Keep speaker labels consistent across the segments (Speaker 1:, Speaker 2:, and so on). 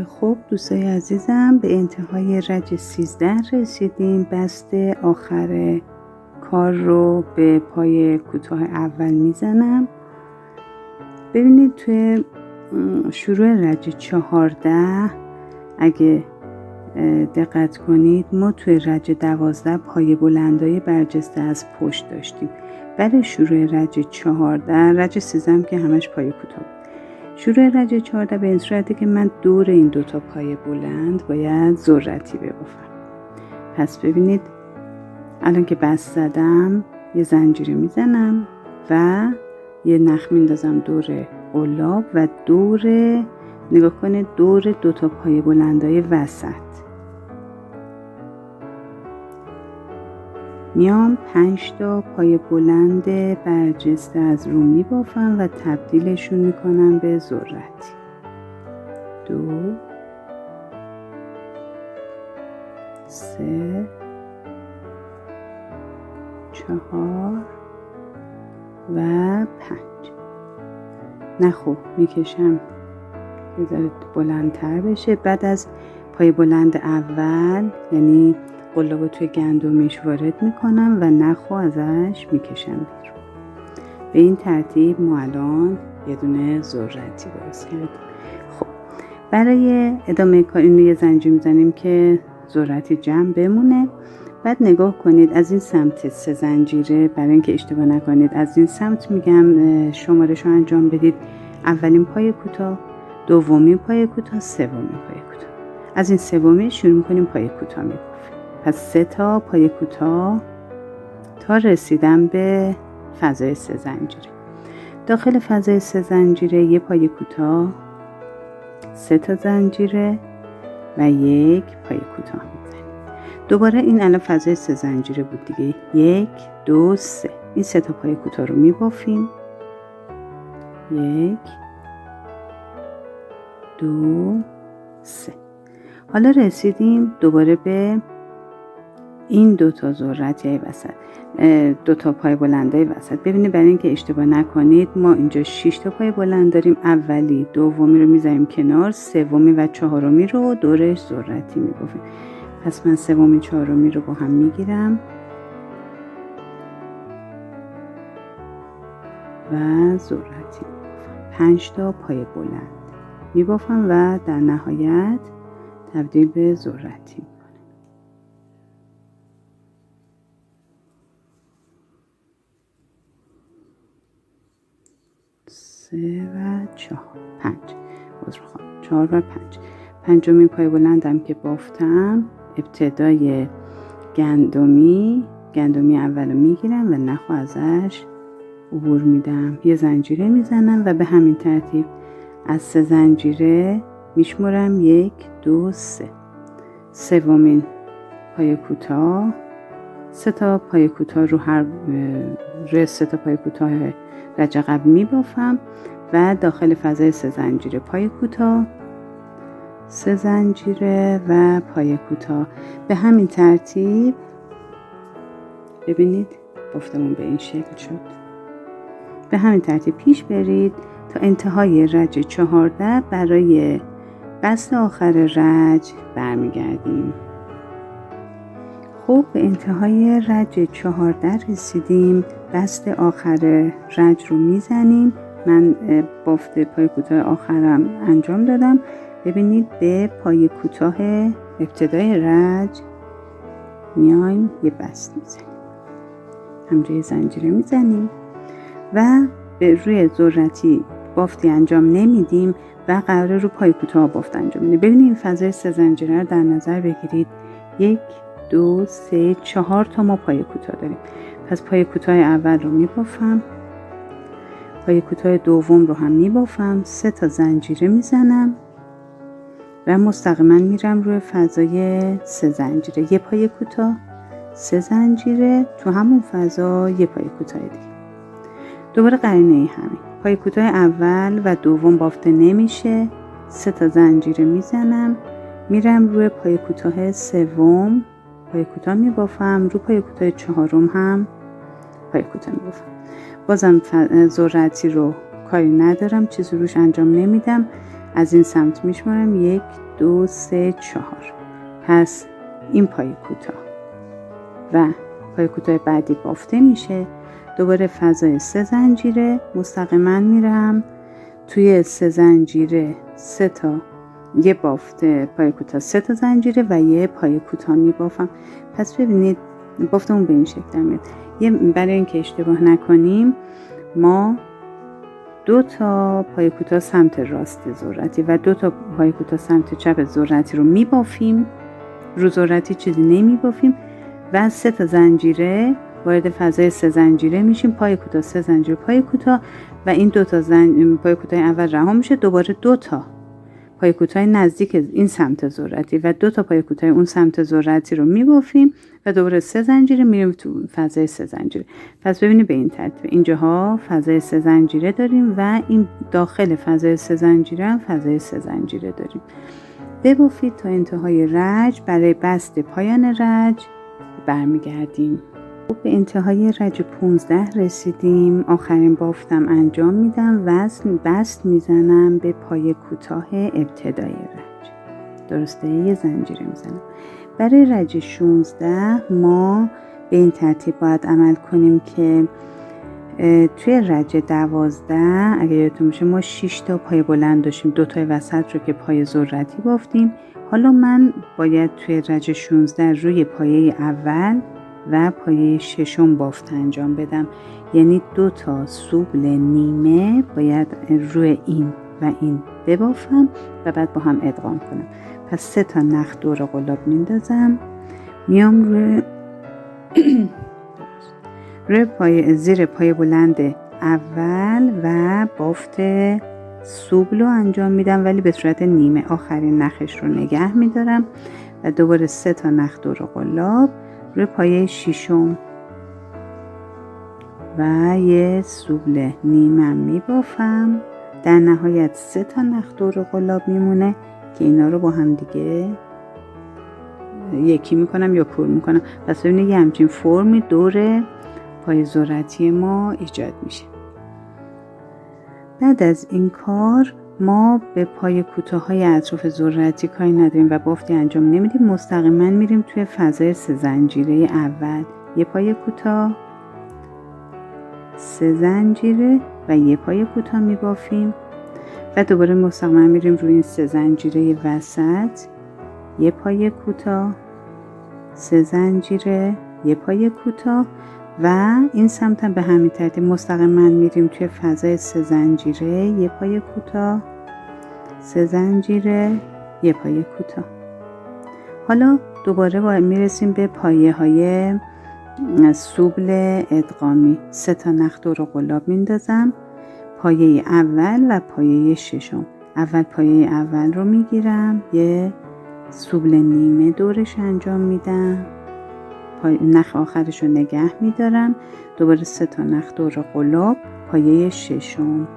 Speaker 1: خب دوستای عزیزم، به انتهای رج 13 رسیدیم. بست آخر کار رو به پای کوتاه اول میزنم. ببینید توی شروع رج 14 اگه دقت کنید ما توی رج 12 پای بلندای برجسته از پشت داشتیم. برای شروع رج 14 رج 13 هم که همش پای کوتاه بود. شروع رج 14 به این صورته که من دور این دوتا پای بلند باید ذرتی ببافم. پس ببینید الان که بست زدم یه زنجیره میزنم و یه نخ میندازم دور قلاب و نگاه کنید دور دوتا پای بلندای وسط میام 5 تا پای بلند برجسته از رو میبافم و تبدیلشون میکنم به ذرتی. 2 3 4 و 5. نه خب میکشم یه ذره بلندتر بشه. بعد از پای بلند اول یعنی قلاب توی گندمیش وارد میکنم و نخو ازش میکشم بیرون. به این ترتیب ما الان یه دونه ذرتی درست کردیم. خب برای ادامه کار اینو یه زنجیر میزنیم که ذرتی جمع بمونه. بعد نگاه کنید از این سمت 3 زنجیره، برای اینکه اشتباه نکنید از این سمت میگم شمارش رو انجام بدید. اولین پای کوتاه، دومین پای کوتاه، سومین پای کوتاه. از این سومی شروع میکنیم پای کوتاه میبافیم. پس 3 تا پای کوتاه تا رسیدم به فضای 3 زنجیره. داخل فضای 3 زنجیره یه پای کوتاه، 3 تا زنجیره و یک پای کوتاه میزنیم. دوباره این الان فضای 3 زنجیره بود دیگه. 1 2 3 این 3 تا پای کوتاه رو میبافیم. 1 2 3. حالا رسیدیم دوباره به این دوتا ذرتی وسط، دوتا پای بلندای وسط. ببینید برای اینکه اشتباه نکنید ما اینجا 6 تا پای بلند داریم. اولی، دومی رو میذاریم کنار، سومی و چهارمی رو دورش ذرتی میبافیم. پس من سومی چهارمی رو با هم میگیرم و ذرتی میبافم. 5 تا پای بلند میبافم و در نهایت تبدیل به ذرتی. 3 و 4 5 4 و 5. پنجمین پای بلندم که بافتم ابتدای گندمی اول رو میگیرم و نخو ازش عبور میدم. یه زنجیره میزنم و به همین ترتیب از 3 زنجیره میشمرم 1 2 3. سومین پای کوتاه، 3 تا پای کوتاه رو روی 3 تا پای کوتاه رج قبل میبافم و داخل فضای 3 زنجیره پای کوتاه، 3 زنجیره و پای کوتاه. به همین ترتیب ببینید بافتمون به این شکل شد. به همین ترتیب پیش برید تا انتهای رج 14. برای بست آخر رج برمیگردیم. خب به انتهای رج 14 رسیدیم. بست آخر رج رو میزنیم. من بافت پای کوتاه آخرم انجام دادم. ببینید به پای کوتاه ابتدای رج میایم یه بست میزنیم. همجای زنجیره میزنیم و به روی ذرتی بافتی انجام نمیدیم و قراره رو پای کوتاه بافت انجام میدیم. ببینید این فضای 3 زنجیره رو در نظر بگیرید. 1 2 3 4 تا ما پای کوتاه داریم. پس پای کوتاه اول رو میبافم، پای کوتاه دوم رو هم میبافم، 3 تا زنجیره میزنم و مستقیما میرم روی فضای 3 زنجیره. یه پای کوتاه، 3 زنجیره، تو همون فضا یه پای کوتاه دیگه. دوباره قرینه همین. پای کوتاه اول و دوم بافته نمیشه، 3 تا زنجیره میزنم، میرم روی پای کوتاه سوم، پای کوتاه میبافم، رو پای کوتاه چهارم هم پای کوتاه میبافم. بازم ذرتی رو کاری ندارم، چیزی روش انجام نمیدم. از این سمت میشمارم 1 2 3 4. پس این پای کوتاه و پای کوتاه بعدی بافته میشه. دوباره فضای 3 زنجیره مستقیما میرم توی 3 زنجیره 3 تا یه بافت پای کوتاه 3 تا زنجیره و یه پای کوتاه میبافم. پس ببینید بافتمون به این شکل میاد. برای اینکه اشتباه نکنیم ما 2 تا پای کوتاه سمت راست ذرتی و 2 تا پای کوتاه سمت چپ ذرتی رو میبافیم، رو ذرتی چیزی نمیبافیم و 3 تا زنجیره وارد فضای 3 زنجیره میشیم، پای کوتاه 3 زنجیره پای کوتاه و این 2 تا پای کوتاه اول رها میشه. دوباره 2 تا پای کوتاه نزدیک این سمت ذرتی و 2 تا پای کوتاه اون سمت ذرتی رو میبافیم و دوباره 3 زنجیره میریم تو فضای 3 زنجیره. پس ببینید به این ترتیب اینجاها فضای 3 زنجیره داریم و این داخل فضای 3 زنجیره هم فضای 3 زنجیره داریم. ببافید تا انتهای رج. برای بست پایان رج برمیگردیم. به انتهای رج 15 رسیدیم. آخرین بافتم انجام میدم و بست میزنم به پای کوتاه ابتدای رج. درسته؟ یه زنجیره میزنم. برای رج 16 ما به این ترتیب باید عمل کنیم که توی رج 12 اگر یادتون باشه ما 6 تا پای بلند داشتیم، 2 تای وسط رو که پای ذرتی بافتیم. حالا من باید توی رج 16 روی پایه اول و پایه ششم بافت انجام بدم، یعنی 2 تا سوبل نیمه باید روی این و این ببافم و بعد با هم ادغام کنم. پس 3 تا نخ دور قلاب میندازم، میام روی زیر پای بلند اول و بافت سوبل رو انجام میدم ولی به صورت نیمه. آخرین نخش رو نگه میدارم و دوباره 3 تا نخ دور قلاب روی پایه ششم و یه سوبل نیمه میبافم. در نهایت 3 تا نخ دور قلاب میمونه که اینا رو با هم دیگه یکی میکنم یا پر میکنم. پس ببینید یه همچین فرمی دور پای ذرتی ما ایجاد میشه. بعد از این کار ما به پای کوتاه‌های اطراف ذرتی کاری نداریم و بافتی انجام نمیدیم. مستقیما میریم توی فضای 3 زنجیره اول، یه پای کوتاه 3 زنجیره و یه پای کوتاه میبافیم و دوباره مستقیما میریم روی این 3 زنجیره وسط، یه پای کوتاه 3 زنجیره یه پای کوتاه و این سمت هم به همین ترتیب مستقیما میریم توی فضای 3 زنجیره یه پای کوتاه 3 زنجیره یه پای کوتاه. حالا دوباره میرسیم به پایه های سوبل ادغامی. 3 تا نخ دور قلاب میندازم، پایه اول و پایه ششم. اول پایه اول رو میگیرم، یه سوبل نیمه دورش انجام میدم، نخ آخرش رو نگه میدارم، دوباره 3 تا نخ دور قلاب پایه ششم،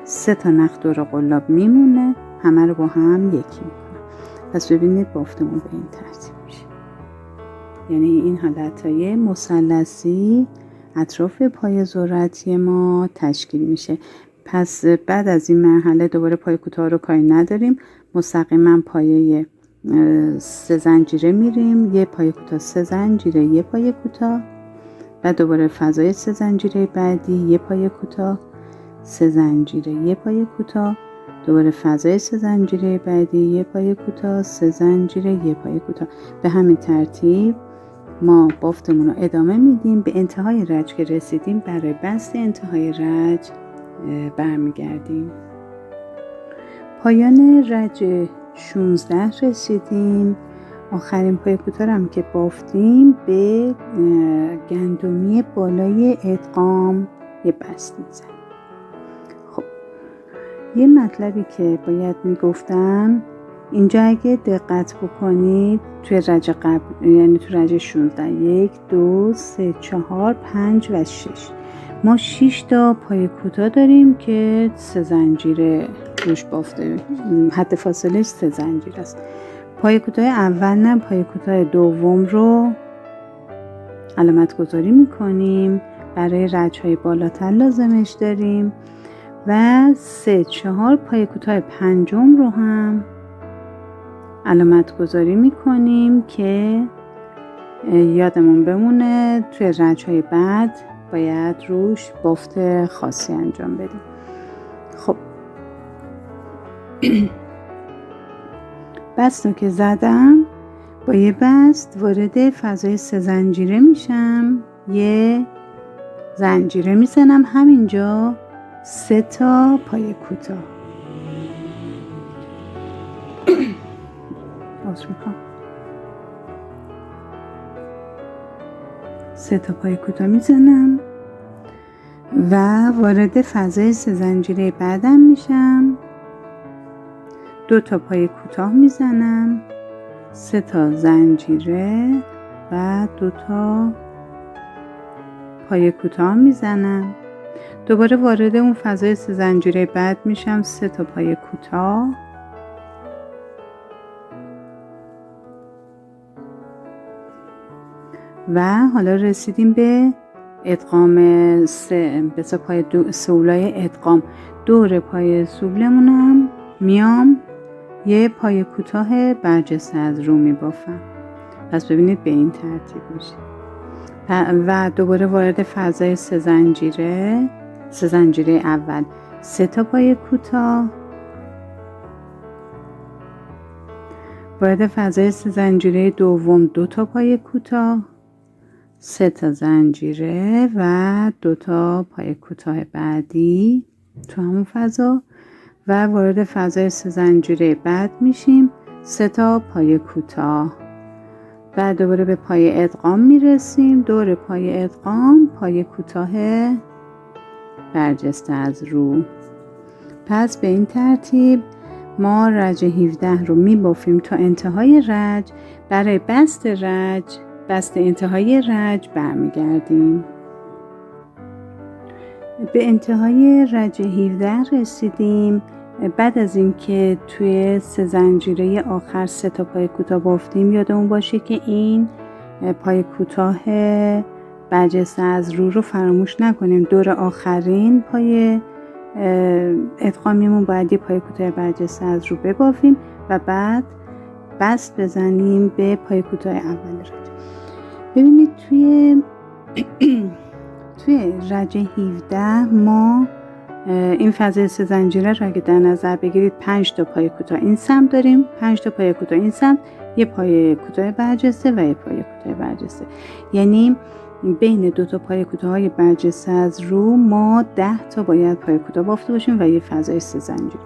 Speaker 1: 3 تا نخ دور قلاب میمونه، همه رو با هم یکی میکنم. پس ببینید بافتمون به این ترتیب میشه. یعنی این حالتهای مثلثی اطراف پای ذرتی ما تشکیل میشه. پس بعد از این مرحله دوباره پای کوتاه رو کاری نداریم، مستقیما پایه 3 زنجیره میریم، یه پای کوتاه 3 زنجیره یه پای کوتاه و دوباره فضای 3 زنجیره بعدی یه پای کوتاه 3 زنجیره یه پای کوتاه، دوباره فضای 3 زنجیره بعدی یه پای کوتاه 3 زنجیره یه پای کوتاه. به همین ترتیب ما بافتمون رو ادامه میدیم. به انتهای رج که رسیدیم برای بست انتهای رج برمیگردیم. پایان رج 16 رسیدیم. آخرین پای کوتاه هم که بافتیم به گندمی بالای ادغام یه بست میزنیم. خب یه مطلبی که باید میگفتم اینجا اگه دقت بکنید توی رج قبل، یعنی توی رج 16 1 2 3 4 5 و 6 ما 6 تا پای کوتاه داریم که 3 زنجیره روش بافته، حد فاصله 3 زنجیره است. پای کوتاه اول نه، پای کوتاه دوم رو علامت گذاری میکنیم برای رج‌های بالاتر لازمش داریم و 3-4 پای کوتاه پنجم رو هم علامت گذاری میکنیم که یادمون بمونه توی رج‌های بعد باید روش بافت خاصی انجام بدیم. خب بست رو که زدم با یه بست وارد فضای 3 زنجیره میشم، یه زنجیره میزنم همینجا 3 تا پای کوتاه. باز میکنم 3 تا پای کوتاه میزنم و وارد فضای 3 زنجیره بعدم میشم، 2 تا پای کوتاه میزنم، 3 تا زنجیره و 2 تا پای کوتاه میزنم، دوباره وارد اون فضای 3 زنجیره بعد میشم، 3 تا پای کوتاه و حالا رسیدیم به ادغام به پای سولای ادغام. دور پای سوبلمونم میام یه پای کوتاه برجسته از رو میبافم. پس ببینید به این ترتیب میشه و دوباره وارد فضای 3 زنجیره اول 3 تا پای کوتاه، وارد فضای 3 زنجیره دوم 2 تا پای کوتاه، 3 تا زنجیره و 2 تا پای کوتاه بعدی تو همون فضا و وارد فضای 3 زنجیره بعد میشیم، 3 تا پای کوتاه و دوباره به پای ادغام میرسیم، دور پای ادغام پای کوتاه برجسته از رو. پس به این ترتیب ما رج 17 رو میبافیم تا انتهای رج. برای بست انتهای رج برمیگردیم. به انتهای رج 17 رسیدیم. بعد از اینکه توی 3 زنجیره آخر 3 تا پای کوتاه بافتیم، یادمون باشه که این پای کوتاه برجسته از رو فراموش نکنیم. دور آخرین پای ادغامیمون باید یه پای کوتاه برجسته از رو ببافیم و بعد بست بزنیم به پای کوتاه اول رج. ببینید توی رج 17 ما این فضای 3 زنجیره رو اگه در نظر بگیرید 5 تا پای کوتاه این سمت داریم، 5 تا پای کوتاه این سمت، یه پای کوتاه برجسته و یه پای کوتاه برجسته، یعنی بین 2 تا پای کوتاه برجسته از رو ما 10 تا باید پای کوتاه بافته باشیم و یه فضای 3 زنجیره.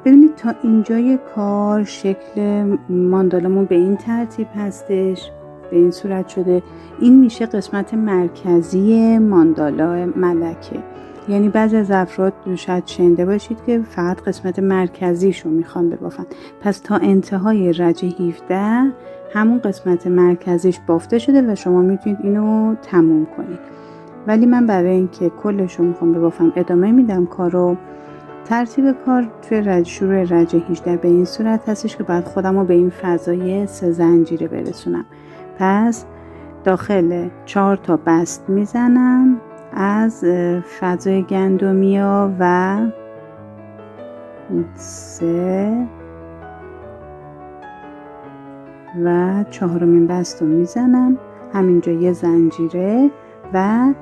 Speaker 1: ببینید تا اینجای کار شکل ماندالامون به این ترتیب هستش، به این صورت شده. این میشه قسمت مرکزی ماندالا ملکه. یعنی بعضی از افراد شاید شنیده باشید که فقط قسمت مرکزیشو میخوان ببافن. پس تا انتهای رج 17 همون قسمت مرکزیش بافته شده و شما میتونید اینو تموم کنید. ولی من برای اینکه کلشو میخوام ببافم ادامه میدم کارو. ترتیب کار توی شروع رج 18 به این صورت هستش که بعد خودم رو به این فضای 3 زنجیره برسونم. پس داخل 4 تا بست میزنم از فضای گندمیا و 3 و 4مین بست رو میزنم همینجا یه زنجیره و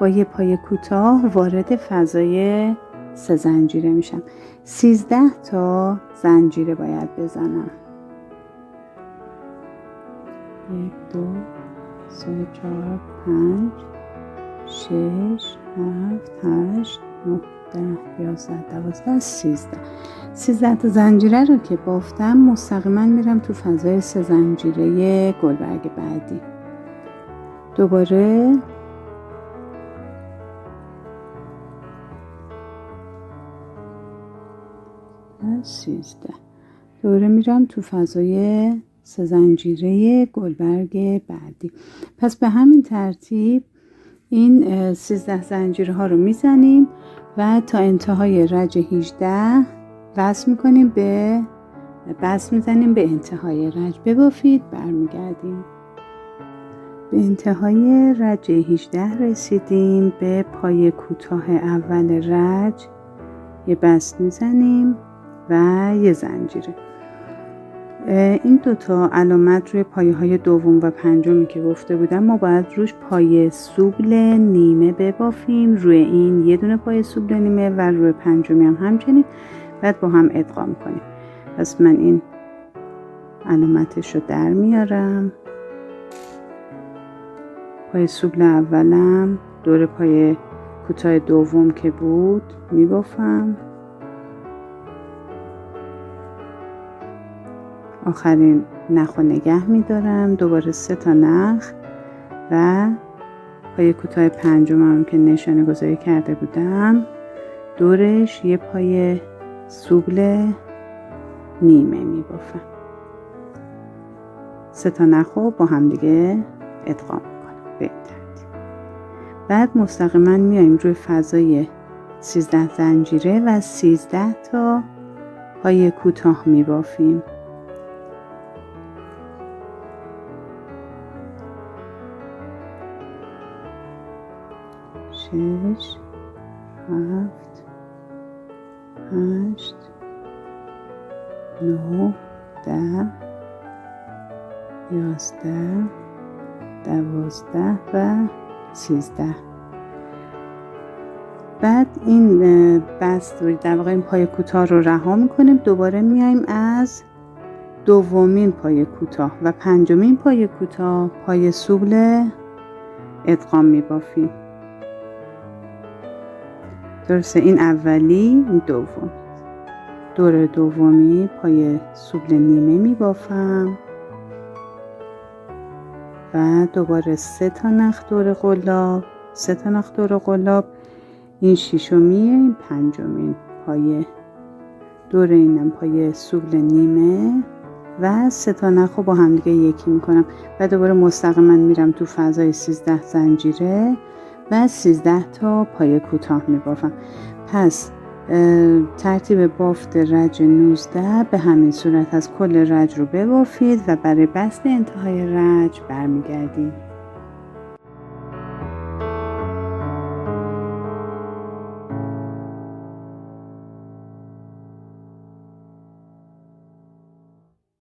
Speaker 1: با یه پای کوتاه وارد فضای 3 زنجیره میشم. 13 تا زنجیره باید بزنم. 1 2 3 4 5 6 7 8 9 10 11 12 13 تا زنجیره رو که بافتم مستقیما میرم تو فضای 3 زنجیره گلبرگ بعدی. دوباره دوباره میرم تو فضای 3 زنجیره گلبرگ بعدی. پس به همین ترتیب این 13 زنجیره ها رو میزنیم و تا انتهای رج 18 وصل میکنیم میزنیم به انتهای رج. ببافید برمیگردیم. به انتهای رج 18 رسیدیم. به پای کوتاه اول رج یه بست میزنیم و یه زنجیره. این دوتا علامت روی پایه های دوم و پنجمی که گفته بودم ما باید روش پایه سوبل نیمه ببافیم، روی این یه دونه پایه سوبل نیمه و روی پنجمی هم همچنین، بعد با هم ادغام کنیم. پس من این علامتش رو در میارم. پایه سوبل اولم دور پایه کوتاه دوم که بود میبافم، آخرین نخ رو نگه میدارم، دوباره 3 تا نخ و پایه کوتاه پنجم هم که نشانه گذاری کرده بودم دورش یه پایه سوبل نیمه میبافم. 3 تا نخ رو با هم دیگه ادغام میکنم به این ترتیب. بعد مستقیما میایم روی فضای 13 زنجیره و 13 تا پایه کوتاه میبافیم. 6 7 8 9 10 11 12 و 13. بعد این بست رو در واقع این پای کوتاه رو رها میکنیم، دوباره میایم از دومین پای کوتاه و پنجمین پای کوتاه پای سوبل ادغام میبافیم. درسته، این اولی، این دوم. دور دومی پای سوبل نیمه میبافم و دوباره 3 تا نخ دور قلاب، 3 تا نخ دور قلاب. این ششمی، این پنجمین پای دور اینم پای سوبل نیمه و 3 تا نخ رو با هم دیگه یکی میکنم و دوباره مستقیما میرم تو فضای 13 زنجیره و 13 تا پای کوتاه میبافم. پس ترتیب بافت رج 19 به همین صورت از کل رج رو ببافید و برای بست انتهای رج برمیگردید.